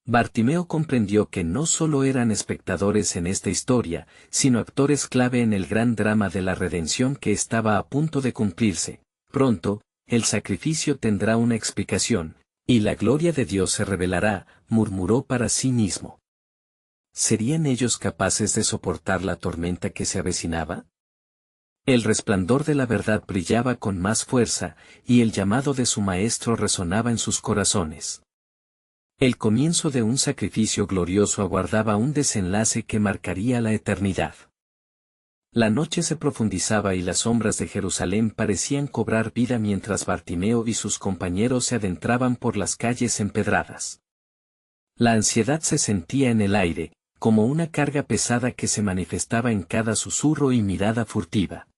Bartimeo comprendió que no solo eran espectadores en esta historia, sino actores clave en el gran drama de la redención que estaba a punto de cumplirse. Pronto, el sacrificio tendrá una explicación, y la gloria de Dios se revelará, murmuró para sí mismo. ¿Serían ellos capaces de soportar la tormenta que se avecinaba? El resplandor de la verdad brillaba con más fuerza, y el llamado de su maestro resonaba en sus corazones. El comienzo de un sacrificio glorioso aguardaba un desenlace que marcaría la eternidad. La noche se profundizaba y las sombras de Jerusalén parecían cobrar vida mientras Bartimeo y sus compañeros se adentraban por las calles empedradas. La ansiedad se sentía en el aire, como una carga pesada que se manifestaba en cada susurro y mirada furtiva.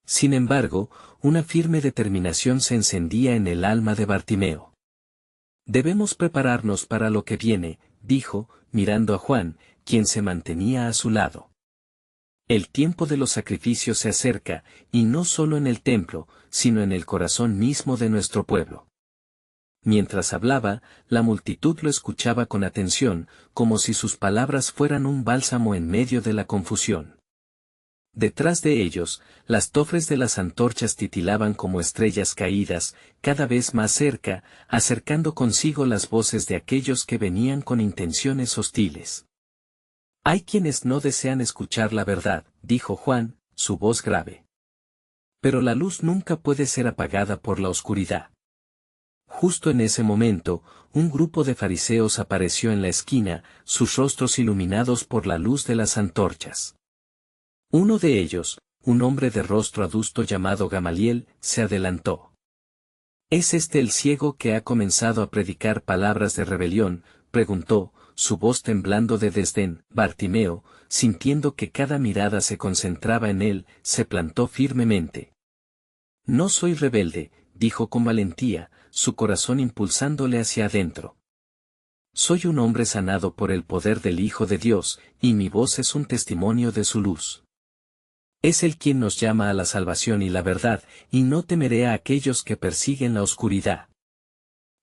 Sin embargo, una firme determinación se encendía en el alma de Bartimeo. Debemos prepararnos para lo que viene, dijo, mirando a Juan, quien se mantenía a su lado. El tiempo de los sacrificios se acerca, y no solo en el templo, sino en el corazón mismo de nuestro pueblo. Mientras hablaba, la multitud lo escuchaba con atención, como si sus palabras fueran un bálsamo en medio de la confusión. Detrás de ellos, las torres de las antorchas titilaban como estrellas caídas, cada vez más cerca, acercando consigo las voces de aquellos que venían con intenciones hostiles. Hay quienes no desean escuchar la verdad, dijo Juan, su voz grave. Pero la luz nunca puede ser apagada por la oscuridad. Justo en ese momento, un grupo de fariseos apareció en la esquina, sus rostros iluminados por la luz de las antorchas. Uno de ellos, un hombre de rostro adusto llamado Gamaliel, se adelantó. ¿Es este el ciego que ha comenzado a predicar palabras de rebelión?, preguntó, su voz temblando de desdén. Bartimeo, sintiendo que cada mirada se concentraba en él, se plantó firmemente. No soy rebelde, dijo con valentía, su corazón impulsándole hacia adentro. Soy un hombre sanado por el poder del Hijo de Dios, y mi voz es un testimonio de su luz. Es Él quien nos llama a la salvación y la verdad, y no temeré a aquellos que persiguen la oscuridad.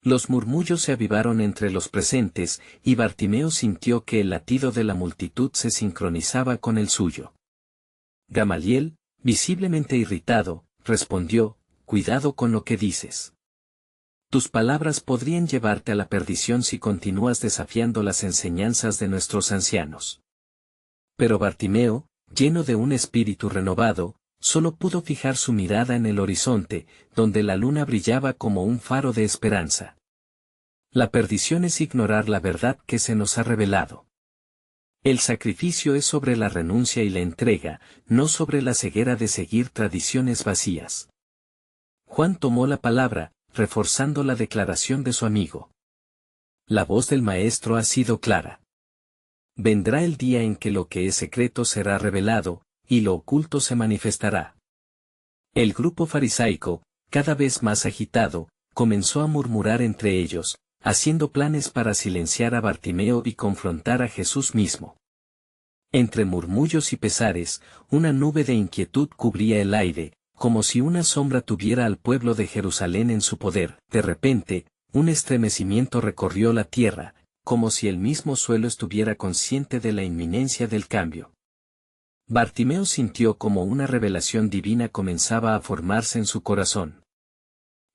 Los murmullos se avivaron entre los presentes, y Bartimeo sintió que el latido de la multitud se sincronizaba con el suyo. Gamaliel, visiblemente irritado, respondió, cuidado con lo que dices. Tus palabras podrían llevarte a la perdición si continúas desafiando las enseñanzas de nuestros ancianos. Pero Bartimeo, lleno de un espíritu renovado, solo pudo fijar su mirada en el horizonte, donde la luna brillaba como un faro de esperanza. La perdición es ignorar la verdad que se nos ha revelado. El sacrificio es sobre la renuncia y la entrega, no sobre la ceguera de seguir tradiciones vacías. Juan tomó la palabra, reforzando la declaración de su amigo. La voz del Maestro ha sido clara. Vendrá el día en que lo que es secreto será revelado, y lo oculto se manifestará. El grupo farisaico, cada vez más agitado, comenzó a murmurar entre ellos, haciendo planes para silenciar a Bartimeo y confrontar a Jesús mismo. Entre murmullos y pesares, una nube de inquietud cubría el aire, como si una sombra tuviera al pueblo de Jerusalén en su poder. De repente, un estremecimiento recorrió la tierra, como si el mismo suelo estuviera consciente de la inminencia del cambio. Bartimeo sintió como una revelación divina comenzaba a formarse en su corazón.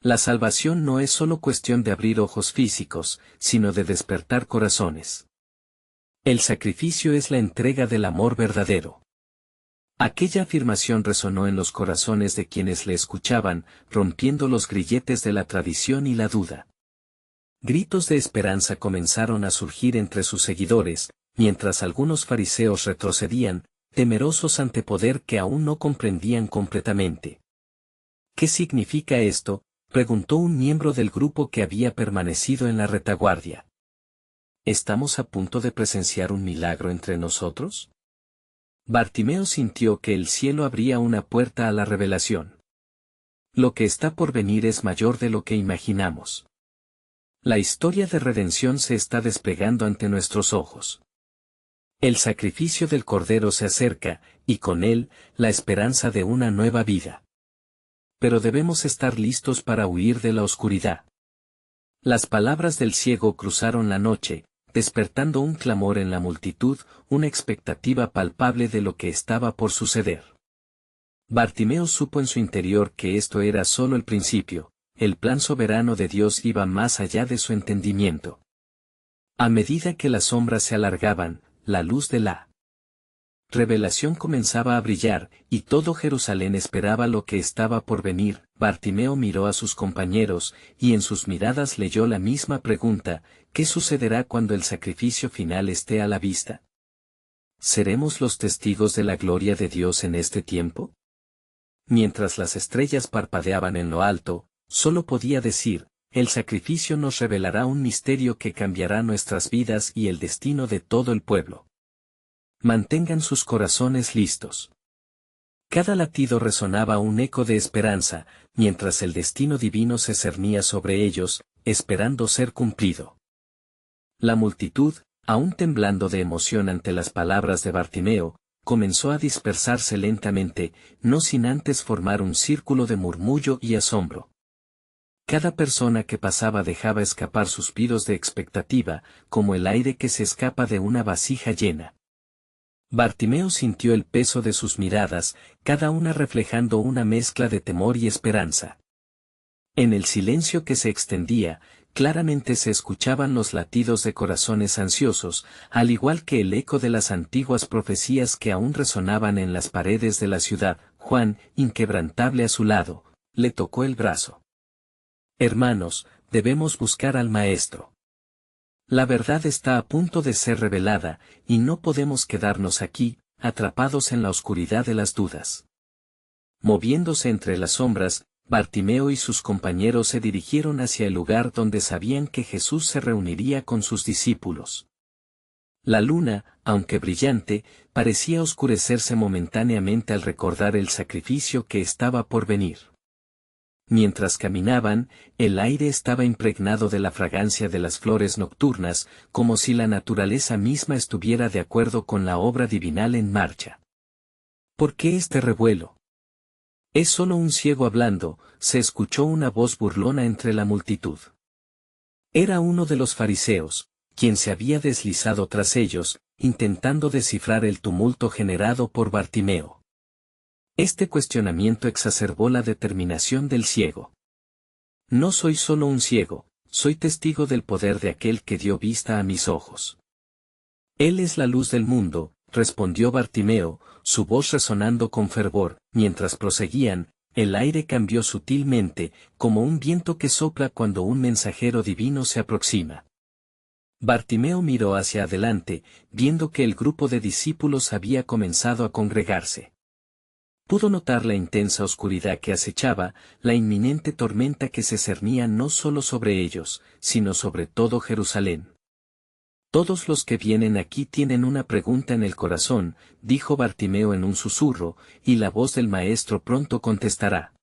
La salvación no es solo cuestión de abrir ojos físicos, sino de despertar corazones. El sacrificio es la entrega del amor verdadero. Aquella afirmación resonó en los corazones de quienes le escuchaban, rompiendo los grilletes de la tradición y la duda. Gritos de esperanza comenzaron a surgir entre sus seguidores, mientras algunos fariseos retrocedían, temerosos ante poder que aún no comprendían completamente. ¿Qué significa esto?, preguntó un miembro del grupo que había permanecido en la retaguardia. ¿Estamos a punto de presenciar un milagro entre nosotros? Bartimeo sintió que el cielo abría una puerta a la revelación. Lo que está por venir es mayor de lo que imaginamos. La historia de redención se está desplegando ante nuestros ojos. El sacrificio del Cordero se acerca, y con él, la esperanza de una nueva vida. Pero debemos estar listos para huir de la oscuridad. Las palabras del ciego cruzaron la noche, despertando un clamor en la multitud, una expectativa palpable de lo que estaba por suceder. Bartimeo supo en su interior que esto era solo el principio, el plan soberano de Dios iba más allá de su entendimiento. A medida que las sombras se alargaban, la luz de la revelación comenzaba a brillar, y todo Jerusalén esperaba lo que estaba por venir. Bartimeo miró a sus compañeros, y en sus miradas leyó la misma pregunta: ¿qué sucederá cuando el sacrificio final esté a la vista? ¿Seremos los testigos de la gloria de Dios en este tiempo? Mientras las estrellas parpadeaban en lo alto, solo podía decir: el sacrificio nos revelará un misterio que cambiará nuestras vidas y el destino de todo el pueblo. Mantengan sus corazones listos. Cada latido resonaba un eco de esperanza, mientras el destino divino se cernía sobre ellos, esperando ser cumplido. La multitud, aún temblando de emoción ante las palabras de Bartimeo, comenzó a dispersarse lentamente, no sin antes formar un círculo de murmullo y asombro. Cada persona que pasaba dejaba escapar suspiros de expectativa, como el aire que se escapa de una vasija llena. Bartimeo sintió el peso de sus miradas, cada una reflejando una mezcla de temor y esperanza. En el silencio que se extendía, claramente se escuchaban los latidos de corazones ansiosos, al igual que el eco de las antiguas profecías que aún resonaban en las paredes de la ciudad. Juan, inquebrantable a su lado, le tocó el brazo. Hermanos, debemos buscar al Maestro. La verdad está a punto de ser revelada, y no podemos quedarnos aquí, atrapados en la oscuridad de las dudas. Moviéndose entre las sombras, Bartimeo y sus compañeros se dirigieron hacia el lugar donde sabían que Jesús se reuniría con sus discípulos. La luna, aunque brillante, parecía oscurecerse momentáneamente al recordar el sacrificio que estaba por venir. Mientras caminaban, el aire estaba impregnado de la fragancia de las flores nocturnas, como si la naturaleza misma estuviera de acuerdo con la obra divinal en marcha. ¿Por qué este revuelo? Es solo un ciego hablando, se escuchó una voz burlona entre la multitud. Era uno de los fariseos, quien se había deslizado tras ellos, intentando descifrar el tumulto generado por Bartimeo. Este cuestionamiento exacerbó la determinación del ciego. No soy solo un ciego, soy testigo del poder de aquel que dio vista a mis ojos. Él es la luz del mundo, respondió Bartimeo, su voz resonando con fervor. Mientras proseguían, el aire cambió sutilmente, como un viento que sopla cuando un mensajero divino se aproxima. Bartimeo miró hacia adelante, viendo que el grupo de discípulos había comenzado a congregarse. Pudo notar la intensa oscuridad que acechaba, la inminente tormenta que se cernía no solo sobre ellos, sino sobre todo Jerusalén. Todos los que vienen aquí tienen una pregunta en el corazón, dijo Bartimeo en un susurro, y la voz del Maestro pronto contestará.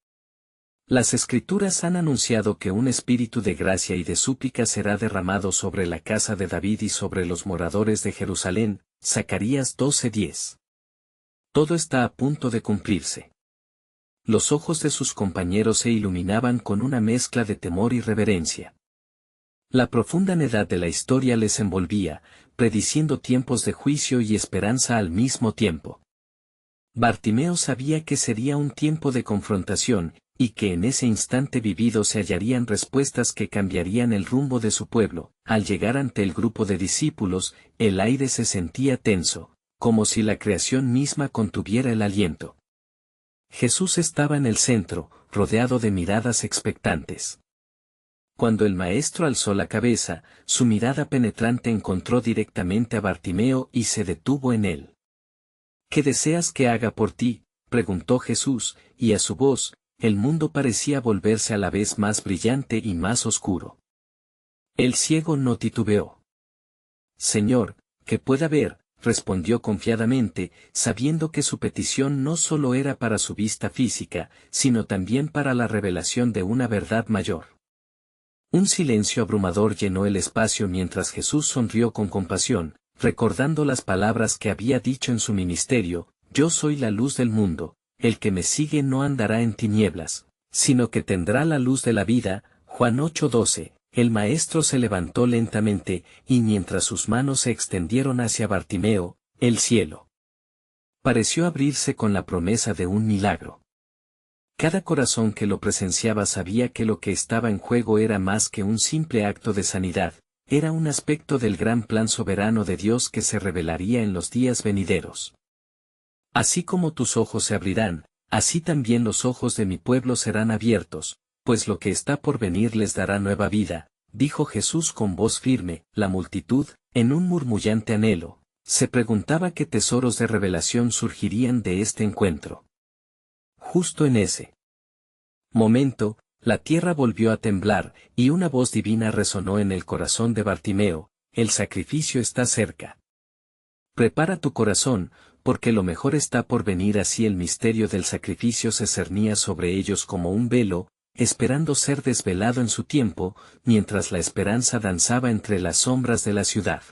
Las Escrituras han anunciado que un espíritu de gracia y de súplica será derramado sobre la casa de David y sobre los moradores de Jerusalén, Zacarías 12:10. Todo está a punto de cumplirse. Los ojos de sus compañeros se iluminaban con una mezcla de temor y reverencia. La profunda nedad de la historia les envolvía, prediciendo tiempos de juicio y esperanza al mismo tiempo. Bartimeo sabía que sería un tiempo de confrontación, y que en ese instante vivido se hallarían respuestas que cambiarían el rumbo de su pueblo. Al llegar ante el grupo de discípulos, el aire se sentía tenso, como si la creación misma contuviera el aliento. Jesús estaba en el centro, rodeado de miradas expectantes. Cuando el Maestro alzó la cabeza, su mirada penetrante encontró directamente a Bartimeo y se detuvo en él. ¿Qué deseas que haga por ti?, preguntó Jesús, y a su voz, el mundo parecía volverse a la vez más brillante y más oscuro. El ciego no titubeó. Señor, que pueda ver, respondió confiadamente, sabiendo que su petición no solo era para su vista física, sino también para la revelación de una verdad mayor. Un silencio abrumador llenó el espacio mientras Jesús sonrió con compasión, recordando las palabras que había dicho en su ministerio: yo soy la luz del mundo, el que me sigue no andará en tinieblas, sino que tendrá la luz de la vida. Juan 8:12. El Maestro se levantó lentamente, y mientras sus manos se extendieron hacia Bartimeo, el cielo pareció abrirse con la promesa de un milagro. Cada corazón que lo presenciaba sabía que lo que estaba en juego era más que un simple acto de sanidad, era un aspecto del gran plan soberano de Dios que se revelaría en los días venideros. Así como tus ojos se abrirán, así también los ojos de mi pueblo serán abiertos, pues lo que está por venir les dará nueva vida, dijo Jesús con voz firme. La multitud, en un murmullante anhelo, se preguntaba qué tesoros de revelación surgirían de este encuentro. Justo en ese momento, la tierra volvió a temblar, y una voz divina resonó en el corazón de Bartimeo: el sacrificio está cerca. Prepara tu corazón, porque lo mejor está por venir. Así el misterio del sacrificio se cernía sobre ellos como un velo, esperando ser desvelado en su tiempo, mientras la esperanza danzaba entre las sombras de la ciudad.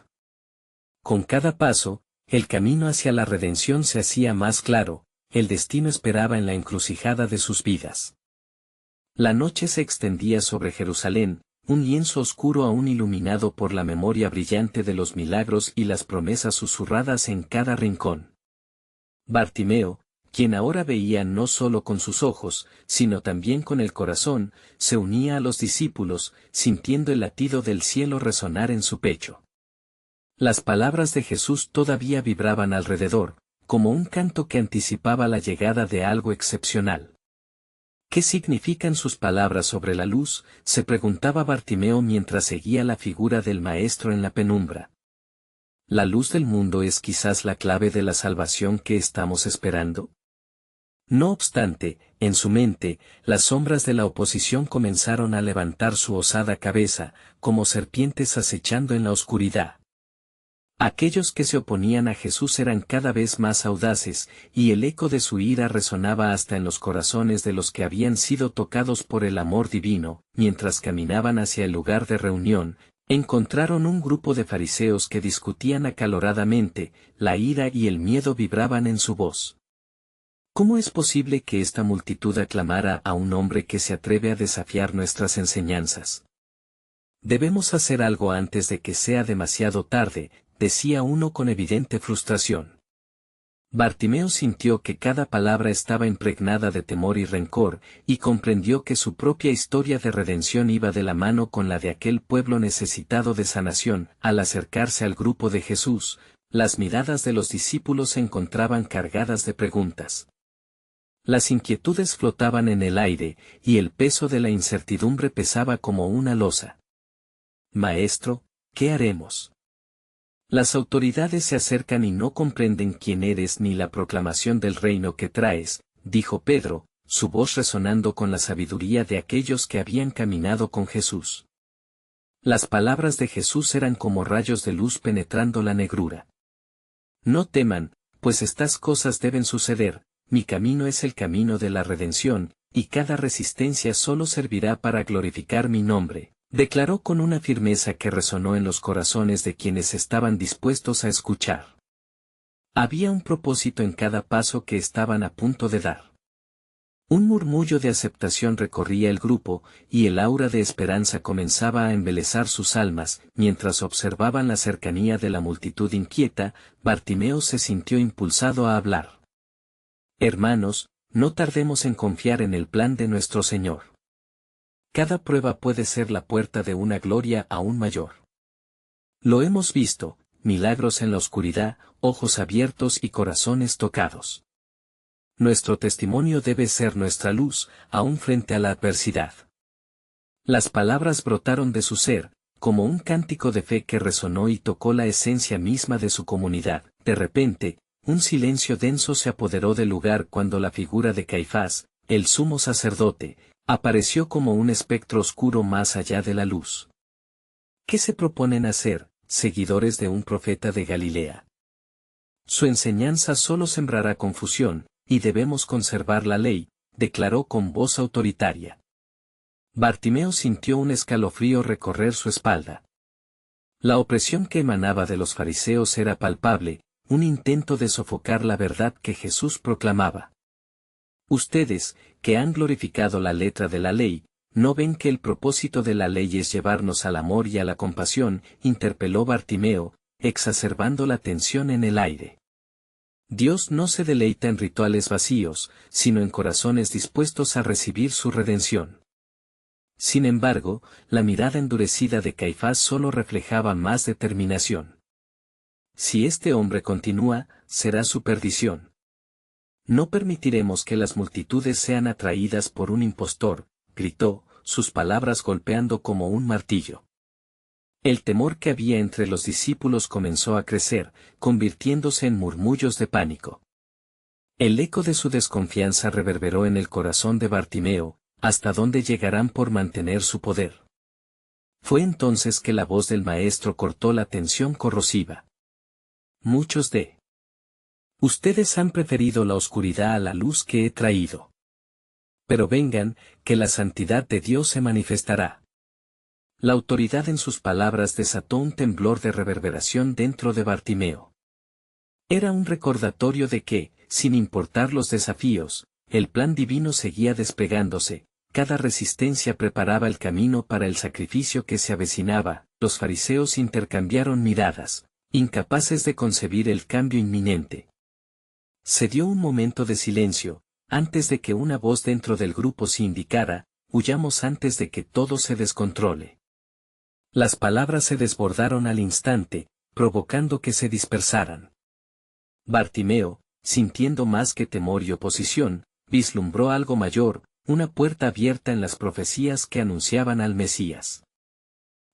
Con cada paso, el camino hacia la redención se hacía más claro, el destino esperaba en la encrucijada de sus vidas. La noche se extendía sobre Jerusalén, un lienzo oscuro aún iluminado por la memoria brillante de los milagros y las promesas susurradas en cada rincón. Bartimeo, quien ahora veía no solo con sus ojos, sino también con el corazón, se unía a los discípulos, sintiendo el latido del cielo resonar en su pecho. Las palabras de Jesús todavía vibraban alrededor, como un canto que anticipaba la llegada de algo excepcional. ¿Qué significan sus palabras sobre la luz?, se preguntaba Bartimeo mientras seguía la figura del Maestro en la penumbra. ¿La luz del mundo es quizás la clave de la salvación que estamos esperando? No obstante, en su mente, las sombras de la oposición comenzaron a levantar su osada cabeza, como serpientes acechando en la oscuridad. Aquellos que se oponían a Jesús eran cada vez más audaces, y el eco de su ira resonaba hasta en los corazones de los que habían sido tocados por el amor divino. Mientras caminaban hacia el lugar de reunión, encontraron un grupo de fariseos que discutían acaloradamente, la ira y el miedo vibraban en su voz. ¿Cómo es posible que esta multitud aclamara a un hombre que se atreve a desafiar nuestras enseñanzas? Debemos hacer algo antes de que sea demasiado tarde, decía uno con evidente frustración. Bartimeo sintió que cada palabra estaba impregnada de temor y rencor, y comprendió que su propia historia de redención iba de la mano con la de aquel pueblo necesitado de sanación. Al acercarse al grupo de Jesús, las miradas de los discípulos se encontraban cargadas de preguntas. Las inquietudes flotaban en el aire, y el peso de la incertidumbre pesaba como una losa. Maestro, ¿qué haremos? Las autoridades se acercan y no comprenden quién eres ni la proclamación del reino que traes, dijo Pedro, su voz resonando con la sabiduría de aquellos que habían caminado con Jesús. Las palabras de Jesús eran como rayos de luz penetrando la negrura. No teman, pues estas cosas deben suceder, mi camino es el camino de la redención, y cada resistencia solo servirá para glorificar mi nombre, declaró con una firmeza que resonó en los corazones de quienes estaban dispuestos a escuchar. Había un propósito en cada paso que estaban a punto de dar. Un murmullo de aceptación recorría el grupo, y el aura de esperanza comenzaba a embelezar sus almas. Mientras observaban la cercanía de la multitud inquieta, Bartimeo se sintió impulsado a hablar. Hermanos, no tardemos en confiar en el plan de nuestro Señor. Cada prueba puede ser la puerta de una gloria aún mayor. Lo hemos visto, milagros en la oscuridad, ojos abiertos y corazones tocados. Nuestro testimonio debe ser nuestra luz, aún frente a la adversidad. Las palabras brotaron de su ser, como un cántico de fe que resonó y tocó la esencia misma de su comunidad. De repente, un silencio denso se apoderó del lugar cuando la figura de Caifás, el sumo sacerdote, apareció como un espectro oscuro más allá de la luz. ¿Qué se proponen hacer, seguidores de un profeta de Galilea? Su enseñanza solo sembrará confusión, y debemos conservar la ley, declaró con voz autoritaria. Bartimeo sintió un escalofrío recorrer su espalda. La opresión que emanaba de los fariseos era palpable, un intento de sofocar la verdad que Jesús proclamaba. Ustedes, que han glorificado la letra de la ley, ¿no ven que el propósito de la ley es llevarnos al amor y a la compasión?, interpeló Bartimeo, exacerbando la tensión en el aire. Dios no se deleita en rituales vacíos, sino en corazones dispuestos a recibir su redención. Sin embargo, la mirada endurecida de Caifás solo reflejaba más determinación. Si este hombre continúa, será su perdición. No permitiremos que las multitudes sean atraídas por un impostor, gritó, sus palabras golpeando como un martillo. El temor que había entre los discípulos comenzó a crecer, convirtiéndose en murmullos de pánico. El eco de su desconfianza reverberó en el corazón de Bartimeo, ¿hasta dónde llegarán por mantener su poder? Fue entonces que la voz del maestro cortó la tensión corrosiva. Muchos de ustedes han preferido la oscuridad a la luz que he traído. Pero vengan, que la santidad de Dios se manifestará. La autoridad en sus palabras desató un temblor de reverberación dentro de Bartimeo. Era un recordatorio de que, sin importar los desafíos, el plan divino seguía desplegándose, cada resistencia preparaba el camino para el sacrificio que se avecinaba. Los fariseos intercambiaron miradas, incapaces de concebir el cambio inminente. Se dio un momento de silencio, antes de que una voz dentro del grupo se indicara, huyamos antes de que todo se descontrole. Las palabras se desbordaron al instante, provocando que se dispersaran. Bartimeo, sintiendo más que temor y oposición, vislumbró algo mayor, una puerta abierta en las profecías que anunciaban al Mesías.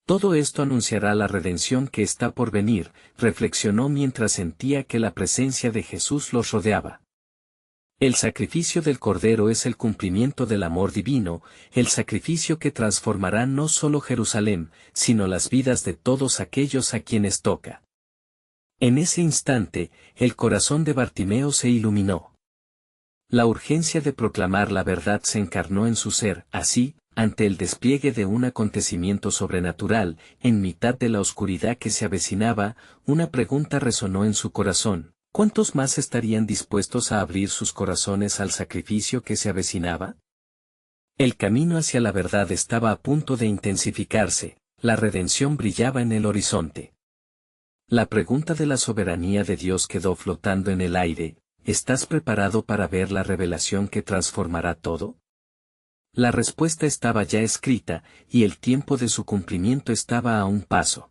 Todo esto anunciará la redención que está por venir, reflexionó mientras sentía que la presencia de Jesús los rodeaba. El sacrificio del Cordero es el cumplimiento del amor divino, el sacrificio que transformará no solo Jerusalén, sino las vidas de todos aquellos a quienes toca. En ese instante, el corazón de Bartimeo se iluminó. La urgencia de proclamar la verdad se encarnó en su ser, así, ante el despliegue de un acontecimiento sobrenatural, en mitad de la oscuridad que se avecinaba, una pregunta resonó en su corazón. ¿Cuántos más estarían dispuestos a abrir sus corazones al sacrificio que se avecinaba? El camino hacia la verdad estaba a punto de intensificarse, la redención brillaba en el horizonte. La pregunta de la soberanía de Dios quedó flotando en el aire, ¿estás preparado para ver la revelación que transformará todo? La respuesta estaba ya escrita, y el tiempo de su cumplimiento estaba a un paso.